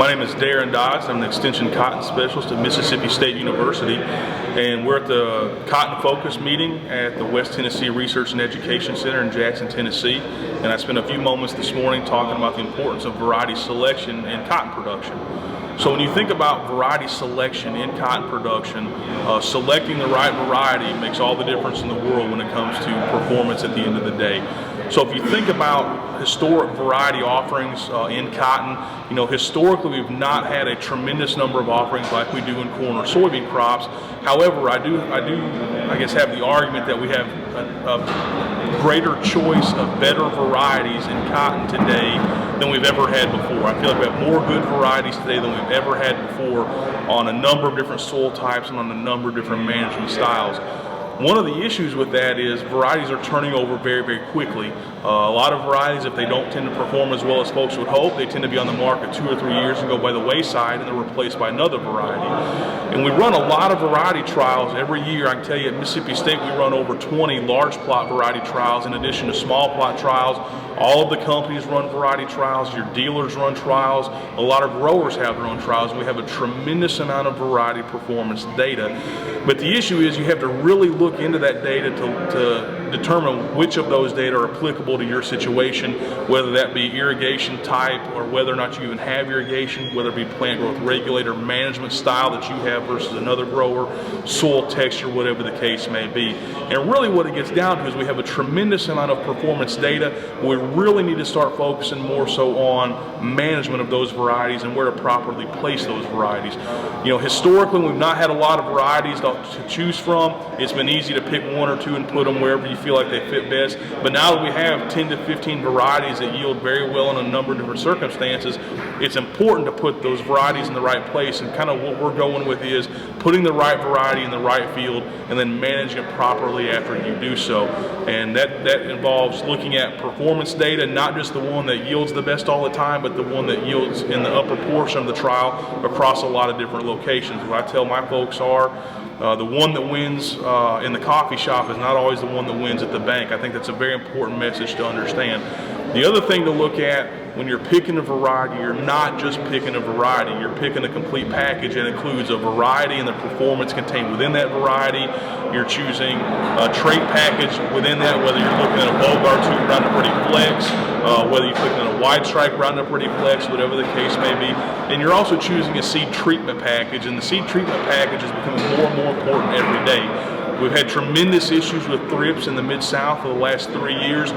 My name is Darrin Dodds. I'm an Extension Cotton Specialist at Mississippi State University, and we're at the Cotton Focus meeting at the West Tennessee Research and Education Center in Jackson, Tennessee. And I spent a few moments this morning talking about the importance of variety selection in cotton production. So when you think about variety selection in cotton production, selecting the right variety makes all the difference in the world when it comes to performance at the end of the day. So if you think about historic variety offerings in cotton, historically we've not had a tremendous number of offerings like we do in corn or soybean crops. However, I guess have the argument that we have a greater choice of better varieties in cotton today than we've ever had before. I feel like we have more good varieties today than we've ever had before on a number of different soil types and on a number of different management styles. One of the issues with that is varieties are turning over very, very quickly. A lot of varieties, if they don't tend to perform as well as folks would hope, they tend to be on the market 2 or 3 years and go by the wayside, and they're replaced by another variety. And we run a lot of variety trials every year. I can tell you at Mississippi State we run over 20 large plot variety trials in addition to small plot trials. All of the companies run variety trials, your dealers run trials, a lot of growers have their own trials, and we have a tremendous amount of variety performance data. But the issue is you have to really look into that data to determine which of those data are applicable to your situation, whether that be irrigation type or whether or not you even have irrigation, whether it be plant growth regulator management style that you have versus another grower, soil texture, whatever the case may be. And really what it gets down to is we have a tremendous amount of performance data. We really need to start focusing more so on management of those varieties and where to properly place those varieties. Historically we've not had a lot of varieties to choose from. It's been easy to pick 1 or 2 and put them wherever you feel like they fit best. But now that we have 10 to 15 varieties that yield very well in a number of different circumstances, it's important to put those varieties in the right place, and kind of what we're going with is putting the right variety in the right field and then managing it properly after you do so. And that involves looking at performance data, not just the one that yields the best all the time, but the one that yields in the upper portion of the trial across a lot of different locations. What I tell my folks are, the one that wins in the coffee shop is not always the one that wins at the bank. I think that's a very important message to understand. The other thing to look at when you're picking a variety, you're not just picking a variety, you're picking a complete package that includes a variety and the performance contained within that variety. You're choosing a trait package within that, whether you're looking at a Bogart tube Roundup Ready Flex, whether you're looking at a wide strike Roundup Ready Flex, whatever the case may be. And you're also choosing a seed treatment package, and the seed treatment package is becoming more and more important every day. We've had tremendous issues with thrips in the Mid-South for the last 3 years.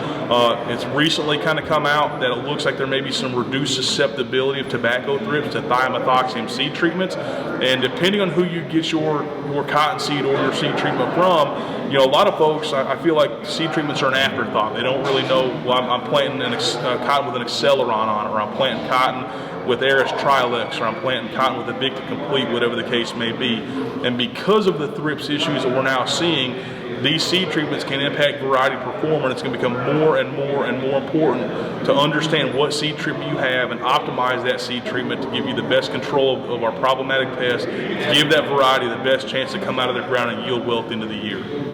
It's recently kind of come out that it looks like there may be some reduced susceptibility of tobacco thrips to thiamethoxam seed treatments. And depending on who you get your cotton seed or your seed treatment from, a lot of folks, I feel like seed treatments are an afterthought. They don't really know, well, I'm planting cotton with an Acceleron on it, or I'm planting cotton with Eris Trilex, or I'm planting cotton with a Victa Complete, whatever the case may be. And because of the thrips issues that we're now seeing, these seed treatments can impact variety performance. It's going to become more and more and more important to understand what seed treatment you have and optimize that seed treatment to give you the best control of our problematic pests, to give that variety the best chance to come out of the ground and yield well at the end of the year.